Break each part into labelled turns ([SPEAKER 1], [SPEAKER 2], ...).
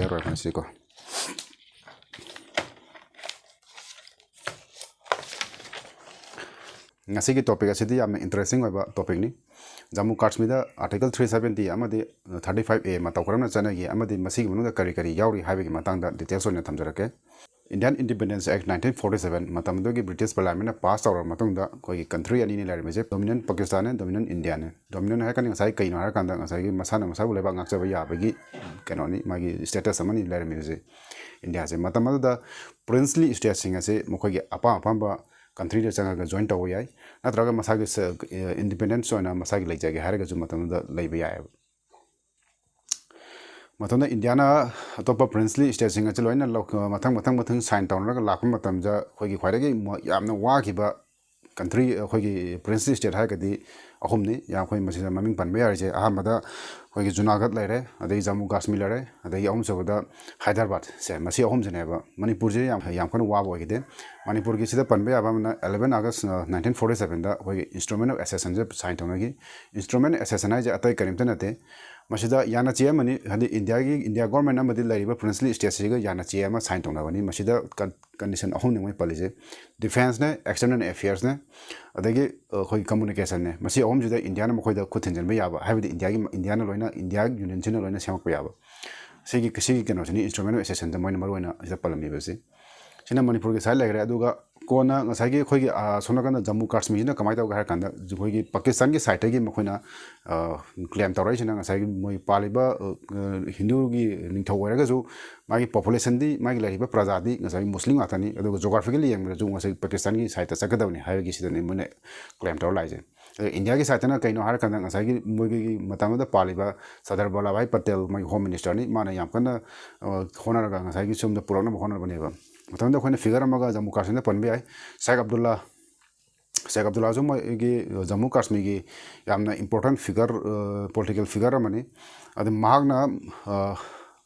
[SPEAKER 1] clear right now ko ngasi ki topic asidi yam interesting oiba topic ni Jammu Kashmir da article 370 amadi 35A ma tawkram na chana gi amadi masi gi manu da kari kari yauri haibe gi matang da details on thamjarake Indian Independence Act 1947 matam do gi British Parliament na pass awar matang da koi country ani ni lari meje dominant Pakistan and dominant India ne dominant ha kan ngasai kai no har kan da ngasai gi masana masa bule ba ngak chaba ya ba gi kanoni magi status amani lari meje India se matam da princely state singa se mokoi gi apa ba country da changa join taw yai natraga masagi independent so na masagi lai jage haraga ju matam da lai ba yai matam da Indiana atopa princely state singa chaloina mathang sign town ra la khum matam ja khoi gi khwaida gi yamna wa gi ba country khoi gi princely state ha ga di ahum ni ya khoi masi maming pan ba yar je ahamada khoi gi Junagadh lai re adai Jammu Kashmir lai re adai ahum so da Hyderabad se masi ahum je ne ba Manipur je yam kan wa bo gi de Manipur ki sida pan ba ya ba 11 August 1947 da khoi instrument of accession je sign town gi instrument accession ai je atai karim ta nate masida yana che mani hadi India government amadi lariba princely state siga yana che ma sign tongna bani masida condition ahum ni mai palije defense ne external affairs ne adagi khoi communication ne masi ahum juda India na khoi da khuthenjan ba yaba habidi India na loina India union china loina semak ba yaba sigi keno chini instrument of accession da moina maroina ida palami basi china Manipur ge sai lagre aduga kona ngasai gi khoi gi sona kan Jammu Kashmir na kamai ta ga kan da khoi gi Pakistan gi side gi mokhoina claim tawrai china ngasai gi moi paliba Hindu gi ningthau ga ju magi population di magi lariba praja di ngasai Muslim atani aduga geographically yeng ju ngasai Pakistan gi side ta sakadawni hai gi sidani mone claim tawrai je India gi side na kaino har kan ngasai gi moi gi matam da paliba Sardar Vallabhbhai Patel mai home minister ni mana yam kan khona ga ngasai gi sum da purana khona bane ba matam da khoina figure amaga Jammu Kashmir panbe ai Sheikh Abdullah jo gi Jammu Kashmir gi yamna important figure political figure amani adu magna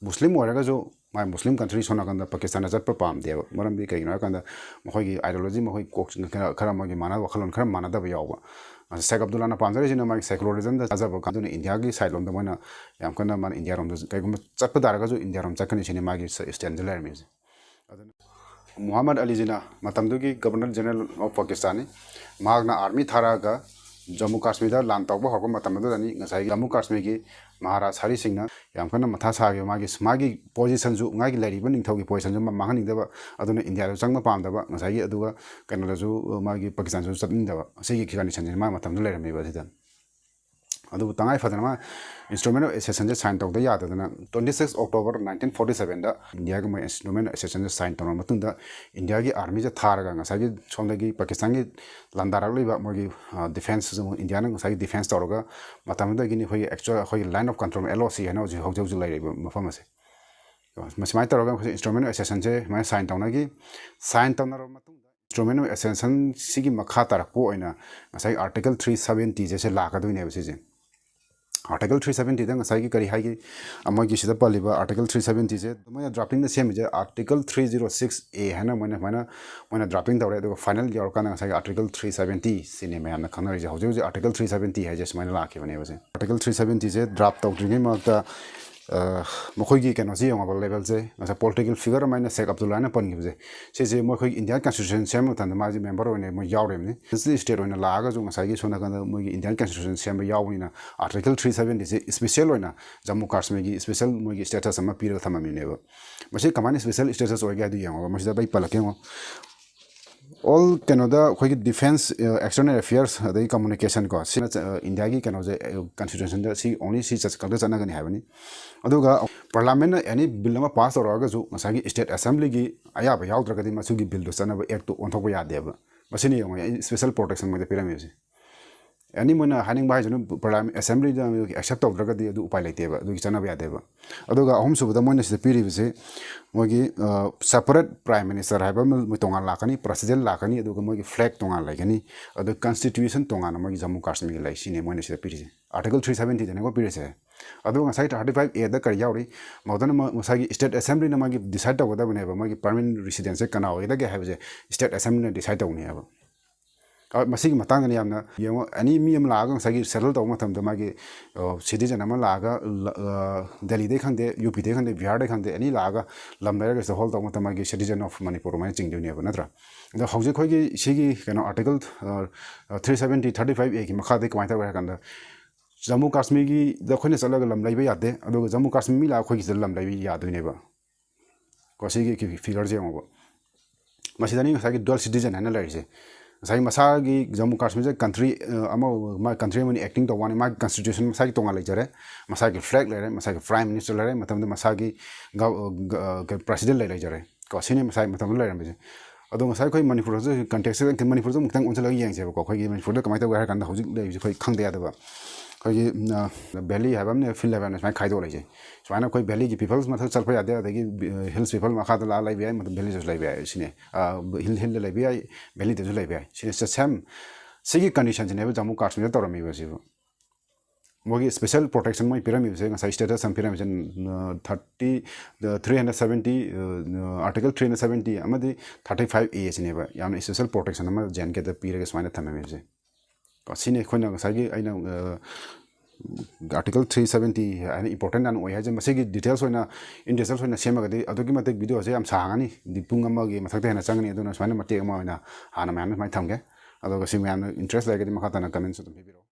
[SPEAKER 1] Muslim waraga jo my Muslim country sona kan da Pakistan jat pa pam de maram bi kai na kan da mohoi gi ideology mohoi kok khara ma gi mana wakhalon khara mana da ba yawa Sheikh Abdullah na panjari jina ma secularism da azab kan da India gi side lom da moina yam kan da man India rom da kai gum chat pa daraga jo India rom chakani chini ma gi stand lar mi Muhammad Ali Jinnah matamdugi Governor General of Pakistan Magna Army Tharaga Jammu Kashmir da lan tawba hoko matamdu dani ngasai Jammu Kashmir gi Maharaj Hari Singh na yamkana matha sa gi magi position ju ngai gi lariba ningthau gi position ju mahani da aduna India ro changma pam da ba ngasai gi aduga kanala ju magi Pakistan ju chatning da ba sei gi condition ma matamdu lerame ba sidan adu tangai fadana instrument of accession je sign tawda ya da na 26 October 1947 da India ga instrument of accession je sign tawna matung da India gi army je tharaga ngasai gi somda gi Pakistan gi landarak leiba mogi defense ju India na ngasai defense tawraga matam da gi ni hoi actual hoi line of control LOC hana ji hojau ju lai mafam ase masmai tawraga instrument of accession je ma sign tawna gi sign tawna ro matung da instrument of accession sigi makha tarak po oina ngasai article 370 je se la ka duine bese je Article 370 da ngasai gi kari hai gi amma gi sida paliba Article 370 je moina drafting na sem je Article 306A hana moina drafting tawre do final yor kana ngasai Article 370 sine me amna khana je hoje Article 370 hai je moina la ke bane base Article 370 je draft tawdringi ma ta mokhoi gi kano ji yong level je ngasa political figure maina Sheikh Abdullah na pan gi je se mokhoi Indian constitution sem tan ma ji member one mo yawre ni this state one la ga ju ngasa gi sona kan mo gi Indian constitution sem yawni na Article 370 je special one Jammu Kashmir gi special mo gi status ama pira thamami ne ba masi kamani special status o ga du yong masi da bai palake mo all Canada khoi defense external affairs the communication ko India gi kano je constitution da si only si chas kalda chana gani habani aduga parliament any bill ma pass or ga ju masagi state assembly gi aya ba yaw dragadi masu gi bill do chana ba act on thok ya deba masini yong special protection ma de pyramid any mona haning bai junu parliament assembly da accept of dragadi adu upai laite ba du chana ba ya deba aduga hom su da moina se piri bise mogi separate prime minister haiba mo tongan lakani president lakani aduga mogi flag tongan lakani adu constitution tongan mogi Jammu Kashmir lai sine moina se piri Article 370 jane ko piri se adu ngasai 35A da kar yauri modana masagi state assembly na magi decide ta goda bane ba magi permanent residence kana hoida ge haiba state assembly na decide ta uni aba मसीगी Matang ने यामना येंगो any मी अम लागा सगी settle तौ मतम the मागी citizen अम लागा दिल्ली दे खंदे UP दे खंदे बिहार दे खंदे एनी लागा लम लेरग स होल तौ मतम मागी सिटीजन ऑफ मणिपुर माने चिंग दुनिया नत्रा द हौजे खोगी सिगी कनो आर्टिकल 370 35 ए की मखा दे कमाई तौ कंदा जम्मू कश्मीर की द खोने चलग लम लैबे यादे अदो जम्मू कश्मीर मी ला खोगी लम लैबे यादुनेबा को सिगी की फिगर जे मबो मसिदानी सागी डुअल सिटीजन हैन लैरिसे साई मसागी जम्मू कश्मीर कंट्री कंट्री में एक्टिंग तो वाने कॉन्स्टिट्यूशन मसागी तोंगा लेजरे मसागी फ्लैग लेरे मसागी प्राइम मिनिस्टर लेरे मतलब मसागी प्रेसिडेंट लेजरे को सिने मसाई मतलब लेरे में अदो मसाई कोई मणिपुर से कंटेक्स्ट मणिपुर से मुक्तंग उनसे येंसे को कोई मणिपुर कमाई तब है कंदा हौजिक ले कोई खंग दे यादबा कोई वैली है हमने फील्ड है इसमें खाई दो ले जाए स्वाना कोई वैली की पीपल्स मतलब चल पे आते हैं हिल्स पीपल मखा ला लाई भी मतलब वैली जो लाई भी है सिने हिल हिल लाई भी है वैली जो लाई भी है सिने सेम सिगी कंडीशन ने जम्मू कश्मीर तौरमी बसी मोगी स्पेशल प्रोटेक्शन में पिरामिड से स्टेटस हम पिरामिड 370 आर्टिकल 370 अमदी 35 ए सिनेबा याम स्पेशल प्रोटेक्शन जेन के पीरगे स्वाइन थमे से सिने खोना सागी आइना आर्टिकल 370 है इंपोर्टेंट अन है मसीगी डिटेल्स होना इन डिटेल्स होना सेमगदी अदुगी मते वीडियो से हम सागानी पुंग अमगी मथकते हेना चंगनी अदुना स्वाइन मते अमा होना हाना मैम माइ थमगे अदुगा सि मैम इंटरेस्ट लाइक मखा तना कमेंट्स तुम पिबिरो